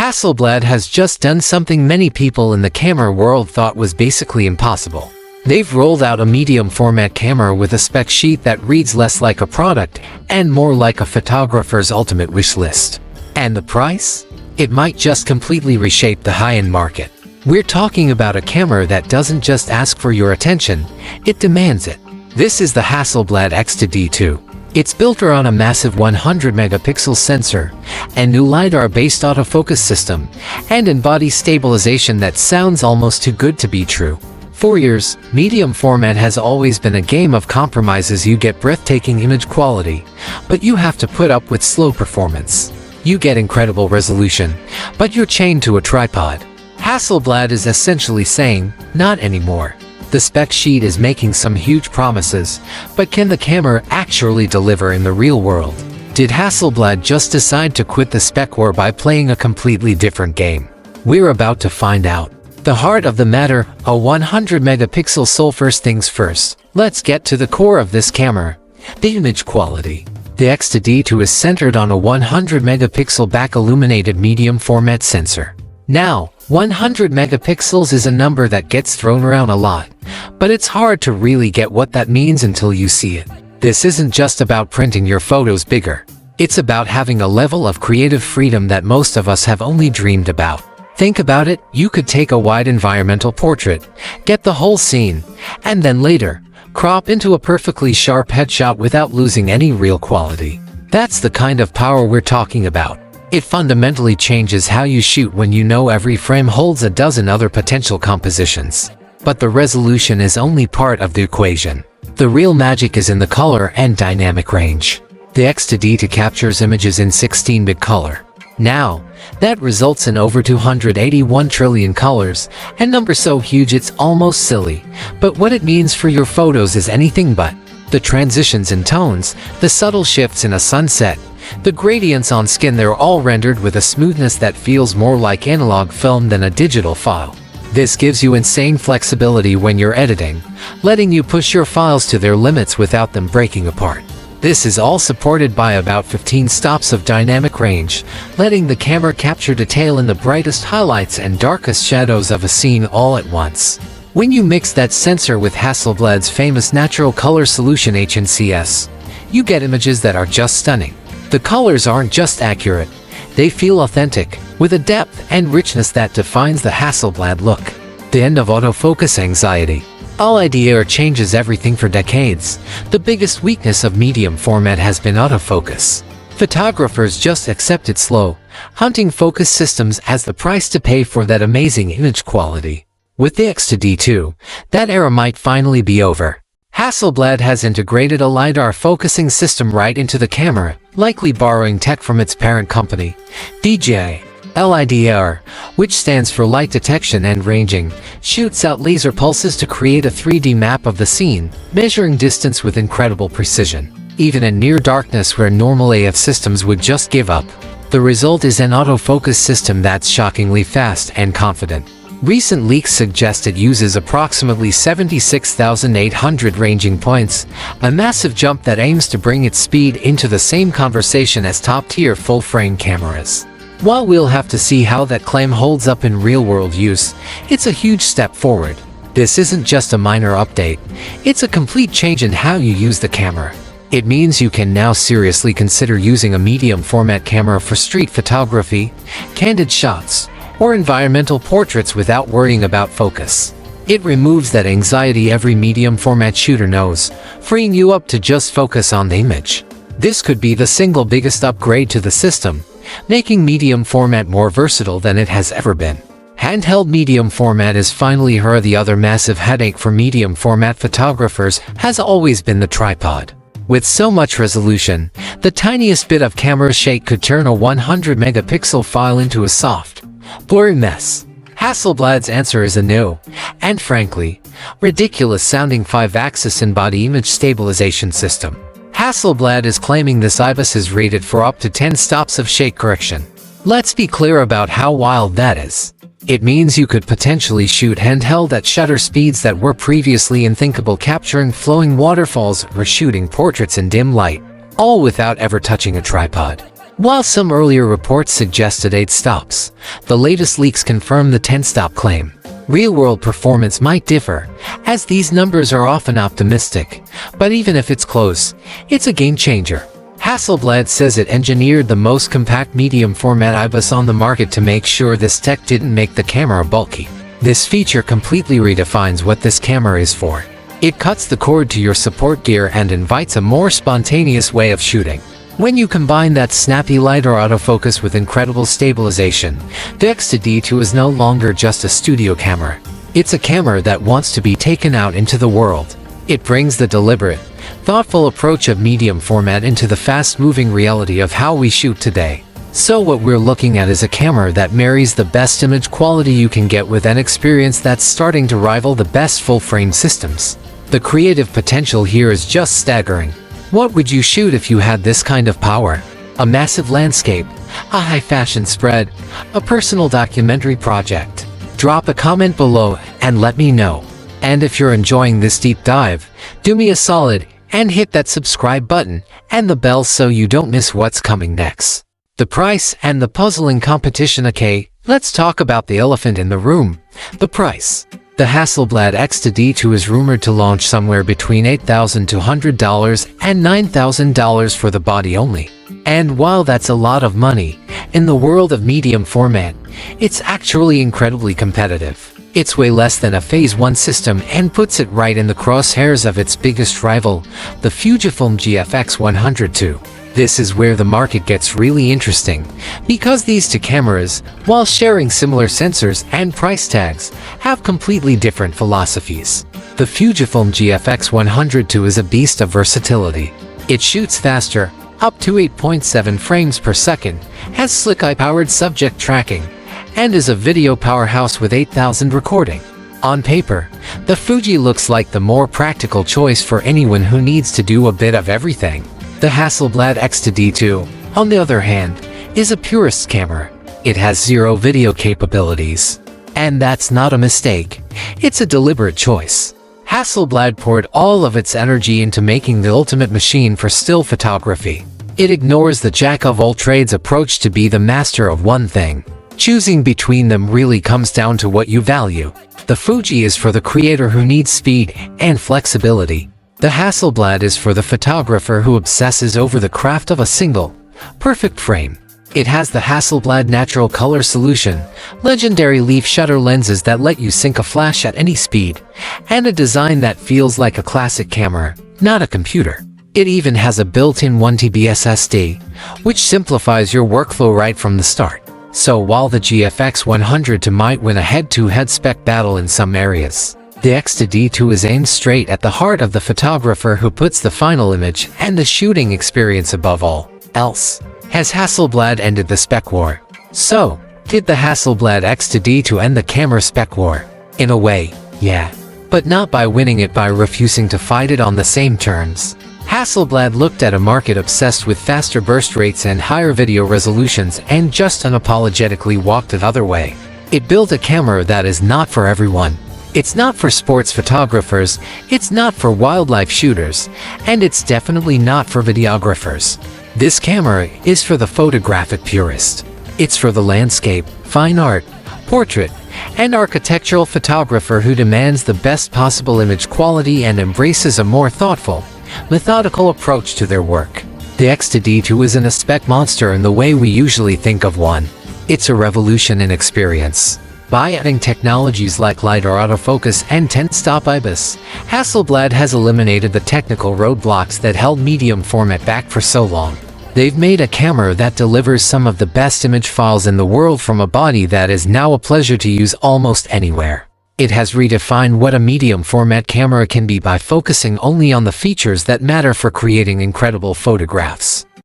Hasselblad has just done something many people in the camera world thought was basically impossible. They've rolled out a medium format camera with a spec sheet that reads less like a product and more like a photographer's ultimate wish list. And the price? It might just completely reshape the high-end market. We're talking about a camera that doesn't just ask for your attention, it demands it. This is the Hasselblad X2D II. It's built around a massive 100-megapixel sensor, a new LiDAR-based autofocus system, and embodies stabilization that sounds almost too good to be true. For years, medium format has always been a game of compromises. You get breathtaking image quality, but you have to put up with slow performance. You get incredible resolution, but you're chained to a tripod. Hasselblad is essentially saying, not anymore. The spec sheet is making some huge promises, but can the camera actually deliver in the real world? Did Hasselblad just decide to quit the spec war by playing a completely different game? We're about to find out. The heart of the matter, a 100-megapixel soul. First things first, let's get to the core of this camera, the image quality. The X2D II is centered on a 100-megapixel back-illuminated medium format sensor. Now, 100 megapixels is a number that gets thrown around a lot, but it's hard to really get what that means until you see it. This isn't just about printing your photos bigger. It's about having a level of creative freedom that most of us have only dreamed about. Think about it, you could take a wide environmental portrait, get the whole scene, and then later, crop into a perfectly sharp headshot without losing any real quality. That's the kind of power we're talking about. It fundamentally changes how you shoot when you know every frame holds a dozen other potential compositions. But the resolution is only part of the equation. The real magic is in the color and dynamic range. The X2D II captures images in 16-bit color. Now, that results in over 281 trillion colors, and numbers so huge it's almost silly. But what it means for your photos is anything but. The transitions in tones, the subtle shifts in a sunset, the gradients on skin, they're all rendered with a smoothness that feels more like analog film than a digital file. This gives you insane flexibility when you're editing, letting you push your files to their limits without them breaking apart. This is all supported by about 15 stops of dynamic range, letting the camera capture detail in the brightest highlights and darkest shadows of a scene all at once. When you mix that sensor with Hasselblad's famous natural color solution HNCS, you get images that are just stunning. The colors aren't just accurate, they feel authentic, with a depth and richness that defines the Hasselblad look. The end of autofocus anxiety. LiDAR changes everything for decades. The biggest weakness of medium format has been autofocus. Photographers just accepted slow, hunting focus systems as the price to pay for that amazing image quality. With the X2D II, that era might finally be over. Hasselblad has integrated a LiDAR focusing system right into the camera, likely borrowing tech from its parent company, DJI. LiDAR, which stands for light detection and ranging, shoots out laser pulses to create a 3D map of the scene, measuring distance with incredible precision, even in near darkness where normal AF systems would just give up. The result is an autofocus system that's shockingly fast and confident. Recent leaks suggest it uses approximately 76,800 ranging points, a massive jump that aims to bring its speed into the same conversation as top-tier full-frame cameras. While we'll have to see how that claim holds up in real-world use, it's a huge step forward. This isn't just a minor update, it's a complete change in how you use the camera. It means you can now seriously consider using a medium-format camera for street photography, candid shots, or environmental portraits without worrying about focus. It removes that anxiety every medium format shooter knows, freeing you up to just focus on the image. This could be the single biggest upgrade to the system, making medium format more versatile than it has ever been. Handheld medium format is finally here. The other massive headache for medium format photographers has always been the tripod. With so much resolution, the tiniest bit of camera shake could turn a 100-megapixel file into a soft, blurry mess. Hasselblad's answer is a new, and frankly, ridiculous-sounding 5-axis in-body image stabilization system. Hasselblad is claiming this IBIS is rated for up to 10 stops of shake correction. Let's be clear about how wild that is. It means you could potentially shoot handheld at shutter speeds that were previously unthinkable, capturing flowing waterfalls or shooting portraits in dim light, all without ever touching a tripod. While some earlier reports suggested 8 stops, the latest leaks confirm the 10-stop claim. Real-world performance might differ, as these numbers are often optimistic, but even if it's close, it's a game-changer. Hasselblad says it engineered the most compact medium-format IBIS on the market to make sure this tech didn't make the camera bulky. This feature completely redefines what this camera is for. It cuts the cord to your support gear and invites a more spontaneous way of shooting. When you combine that snappy lighter autofocus with incredible stabilization, the X2D II is no longer just a studio camera. It's a camera that wants to be taken out into the world. It brings the deliberate, thoughtful approach of medium format into the fast-moving reality of how we shoot today. So what we're looking at is a camera that marries the best image quality you can get with an experience that's starting to rival the best full-frame systems. The creative potential here is just staggering. What would you shoot if you had this kind of power? A massive landscape, a high-fashion spread, a personal documentary project? Drop a comment below and let me know. And if you're enjoying this deep dive, do me a solid and hit that subscribe button and the bell so you don't miss what's coming next. The price and the puzzling competition. Okay, let's talk about the elephant in the room, the price. The Hasselblad X2D II is rumored to launch somewhere between $8,200 and $9,000 for the body only. And while that's a lot of money, in the world of medium format, it's actually incredibly competitive. It's way less than a Phase 1 system and puts it right in the crosshairs of its biggest rival, the Fujifilm GFX100 II. This is where the market gets really interesting, because these two cameras, while sharing similar sensors and price tags, have completely different philosophies. The Fujifilm GFX100 II is a beast of versatility. It shoots faster, up to 8.7 frames per second, has slick eye-powered subject tracking, and is a video powerhouse with 8,000 recording. On paper, the Fuji looks like the more practical choice for anyone who needs to do a bit of everything. The Hasselblad X2D II, on the other hand, is a purist's camera. It has zero video capabilities. And that's not a mistake. It's a deliberate choice. Hasselblad poured all of its energy into making the ultimate machine for still photography. It ignores the jack-of-all-trades approach to be the master of one thing. Choosing between them really comes down to what you value. The Fuji is for the creator who needs speed and flexibility. The Hasselblad is for the photographer who obsesses over the craft of a single, perfect frame. It has the Hasselblad Natural Color Solution, legendary leaf shutter lenses that let you sync a flash at any speed, and a design that feels like a classic camera, not a computer. It even has a built-in 1TB SSD, which simplifies your workflow right from the start. So while the GFX100 II might win a head-to-head spec battle in some areas, the X2D II is aimed straight at the heart of the photographer who puts the final image and the shooting experience above all else. Has Hasselblad ended the spec war? So, did the Hasselblad X2D II end the camera spec war? In a way, yeah. But not by winning it by refusing to fight it on the same terms. Hasselblad looked at a market obsessed with faster burst rates and higher video resolutions and just unapologetically walked the other way. It built a camera that is not for everyone. It's not for sports photographers, it's not for wildlife shooters, and it's definitely not for videographers. This camera is for the photographic purist. It's for the landscape, fine art, portrait, and architectural photographer who demands the best possible image quality and embraces a more thoughtful, methodical approach to their work. The X2D II isn't a spec monster in the way we usually think of one. It's a revolution in experience. By adding technologies like lighter autofocus and 10-stop IBIS, Hasselblad has eliminated the technical roadblocks that held medium format back for so long. They've made a camera that delivers some of the best image files in the world from a body that is now a pleasure to use almost anywhere. It has redefined what a medium format camera can be by focusing only on the features that matter for creating incredible photographs.